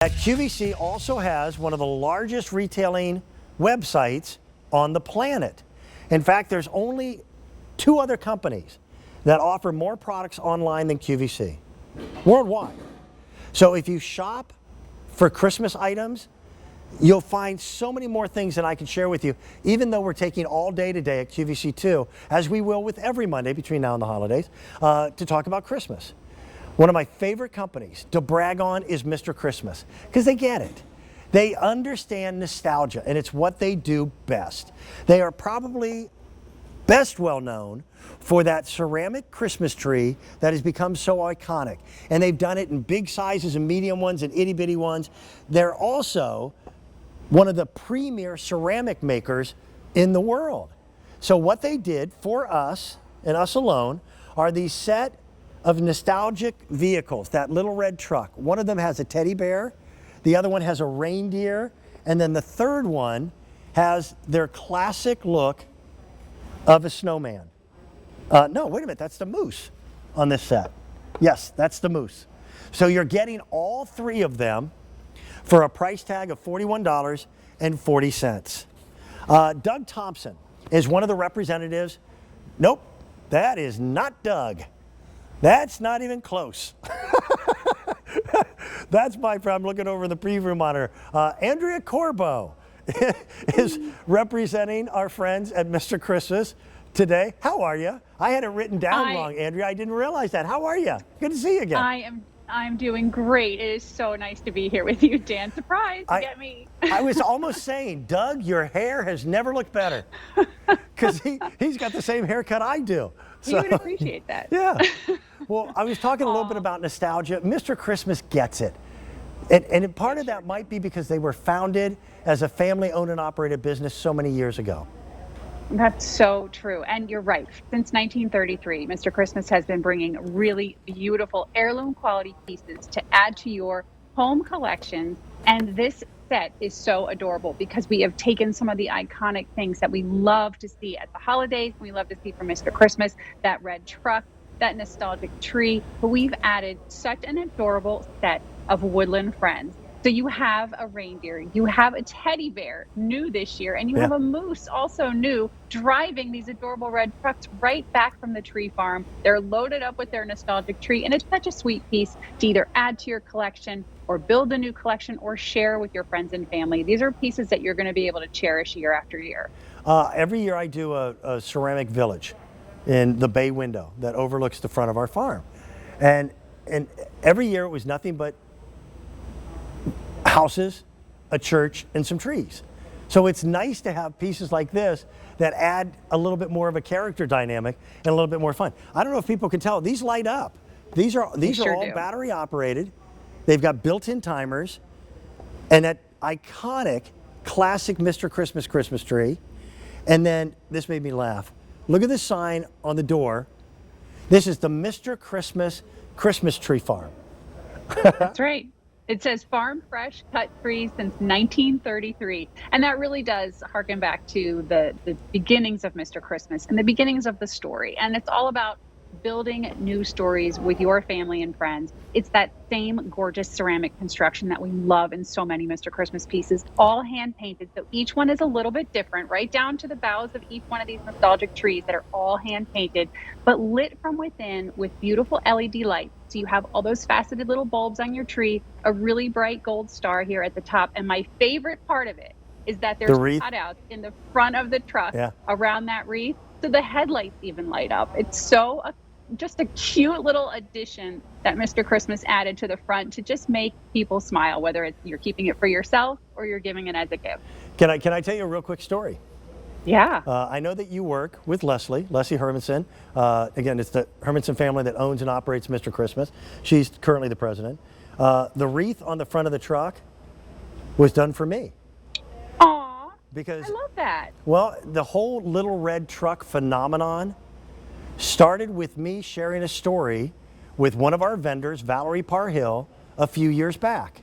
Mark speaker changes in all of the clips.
Speaker 1: That QVC also has one of the largest retailing websites on the planet. In fact, there's only 2 other companies that offer more products online than QVC worldwide. So if you shop for Christmas items, you'll find so many more things that I can share with you, even though we're taking all day today at QVC2, as we will with every Monday between now and the holidays, to talk about Christmas. One of my favorite companies to brag on is Mr. Christmas, because they get it. They understand nostalgia, and it's what they do best. They are probably best well known for that ceramic Christmas tree that has become so iconic. And they've done it in big sizes and medium ones and itty bitty ones. They're also one of the premier ceramic makers in the world. So what they did for us, and us alone, are these set of nostalgic vehicles, that little red truck. One of them has a teddy bear, the other one has a reindeer, and then the third one has their classic look of a snowman. No, wait a minute, that's the moose on this set. Yes, that's the moose. So you're getting all 3 of them for a price tag of $41.40. Doug Thompson is one of the representatives. Nope, that is not Doug. That's not even close. That's my problem. I'm looking over the preview monitor. Andrea Corbo is representing our friends at Mr. Christmas today. How are you? I had it written down wrong, Andrea. I didn't realize that. How are you? Good to see you again.
Speaker 2: I'm doing great. It is so nice to be here with you, Dan. Surprise, you get me.
Speaker 1: I was almost saying, Doug, your hair has never looked better, because he's got the same haircut I do.
Speaker 2: So, you would appreciate that.
Speaker 1: Yeah. Well, I was talking a little bit about nostalgia. Mr. Christmas gets it. And part of that might be because they were founded as a family-owned and operated business so many years ago.
Speaker 2: That's so true. And you're right. Since 1933, Mr. Christmas has been bringing really beautiful heirloom quality pieces to add to your home collection. And this set is so adorable because we have taken some of the iconic things that we love to see at the holidays. We love to see from Mr. Christmas, that red truck, that nostalgic tree, but we've added such an adorable set of woodland friends. So you have a reindeer, you have a teddy bear, new this year, and you have a moose, also new, driving these adorable red trucks right back from the tree farm. They're loaded up with their nostalgic tree, and it's such a sweet piece to either add to your collection or build a new collection or share with your friends and family. These are pieces that you're going to be able to cherish year after year.
Speaker 1: Every year I do a ceramic village in the bay window that overlooks the front of our farm. And every year it was nothing but houses, a church, and some trees. So it's nice to have pieces like this that add a little bit more of a character dynamic and a little bit more fun. I don't know if people can tell, these light up. These are all battery operated. They've got built-in timers and that iconic classic Mr. Christmas Christmas tree. And then this made me laugh. Look at this sign on the door. This is the Mr. Christmas Christmas tree farm.
Speaker 2: That's right. It says farm fresh, cut trees since 1933. And that really does harken back to the beginnings of Mr. Christmas and the beginnings of the story. And it's all about building new stories with your family and friends. It's that same gorgeous ceramic construction that we love in so many Mr. Christmas pieces, all hand painted. So each one is a little bit different, right down to the boughs of each one of these nostalgic trees that are all hand painted, but lit from within with beautiful LED lights. So you have all those faceted little bulbs on your tree, a really bright gold star here at the top. And my favorite part of it is that there's cutouts in the front of the truck around that wreath. So the headlights even light up. It's so just a cute little addition that Mr. Christmas added to the front to just make people smile, whether it's you're keeping it for yourself or you're giving it as a gift.
Speaker 1: Can I tell you a real quick story?
Speaker 2: Yeah.
Speaker 1: I know that you work with Leslie Hermanson. Again, it's the Hermanson family that owns and operates Mr. Christmas. She's currently the president. The wreath on the front of the truck was done for me.
Speaker 2: Aw,
Speaker 1: because
Speaker 2: I love that.
Speaker 1: Well, the whole little red truck phenomenon started with me sharing a story with one of our vendors, Valerie Parhill, a few years back.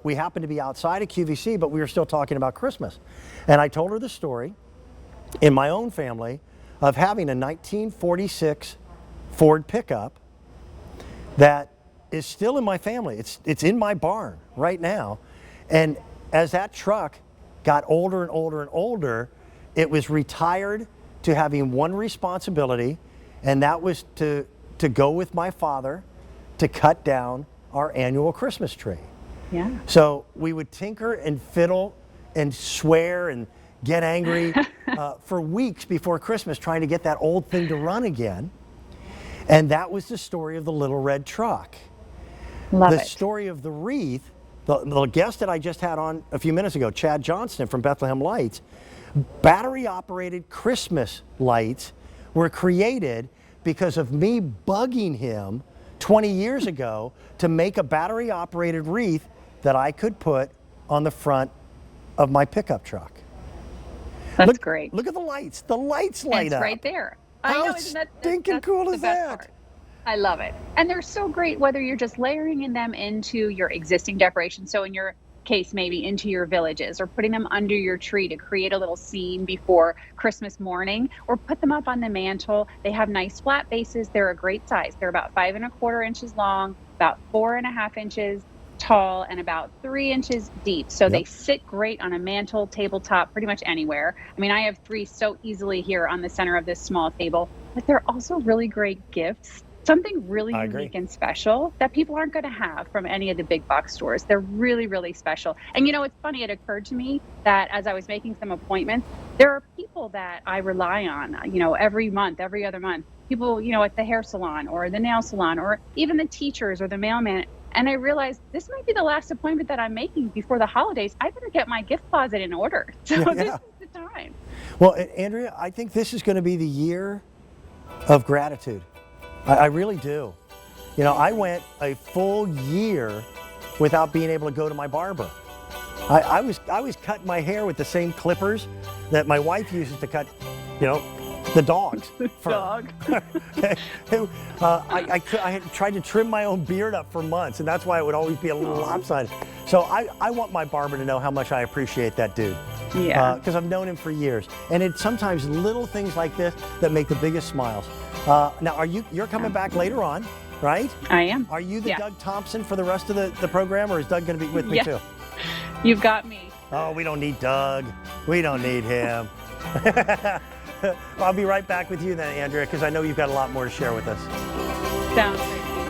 Speaker 1: We happened to be outside of QVC, but we were still talking about Christmas. And I told her the story in my own family of having a 1946 Ford pickup that is still in my family. It's in my barn right now. And as that truck got older and older and older, it was retired to having one responsibility, and that was to go with my father to cut down our annual Christmas tree.
Speaker 2: Yeah.
Speaker 1: So we would tinker and fiddle and swear and get angry for weeks before Christmas trying to get that old thing to run again. And that was the story of the little red truck.
Speaker 2: Love
Speaker 1: the
Speaker 2: it.
Speaker 1: story of the wreath, the guest that I just had on a few minutes ago, Chad Johnston from Bethlehem Lights, battery-operated Christmas lights were created because of me bugging him 20 years ago to make a battery-operated wreath that I could put on the front of my pickup truck.
Speaker 2: That's great.
Speaker 1: Look at the lights. The lights light
Speaker 2: It's
Speaker 1: up.
Speaker 2: right there.
Speaker 1: How
Speaker 2: I know, isn't that
Speaker 1: stinking
Speaker 2: that's
Speaker 1: cool
Speaker 2: the
Speaker 1: is
Speaker 2: best
Speaker 1: that?
Speaker 2: part. I love it. And they're so great whether you're just layering in them into your existing decorations. So in your case, maybe into your villages, or putting them under your tree to create a little scene before Christmas morning, or put them up on the mantle. They have nice flat bases. They're a great size. They're about 5¼ inches long, about 4½ inches tall, and about 3 inches deep. So they sit great on a mantle, tabletop, pretty much anywhere. I mean, I have 3 so easily here on the center of this small table, but they're also really great gifts. Something really unique and special that people aren't going to have from any of the big box stores. They're really, really special. And it's funny, it occurred to me that as I was making some appointments, there are people that I rely on, every month, every other month. People, at the hair salon or the nail salon, or even the teachers or the mailman. And I realized this might be the last appointment that I'm making before the holidays. I better get my gift closet in order. So this is the time.
Speaker 1: Well, Andrea, I think this is going to be the year of gratitude. I really do. I went a full year without being able to go to my barber. I was cutting my hair with the same clippers that my wife uses to cut, the dog's fur.
Speaker 2: Dog.
Speaker 1: I had tried to trim my own beard up for months, and that's why it would always be a little lopsided. So I want my barber to know how much I appreciate that dude.
Speaker 2: Yeah.
Speaker 1: Because I've known him for years. And it's sometimes little things like this that make the biggest smiles. Now, you're coming back later on, right?
Speaker 2: I am.
Speaker 1: Are you the Doug Thompson for the rest of the program, or is Doug going to be with me too?
Speaker 2: You've got me.
Speaker 1: Oh, we don't need Doug. We don't need him. I'll be right back with you then, Andrea, because I know you've got a lot more to share with us.
Speaker 2: Sounds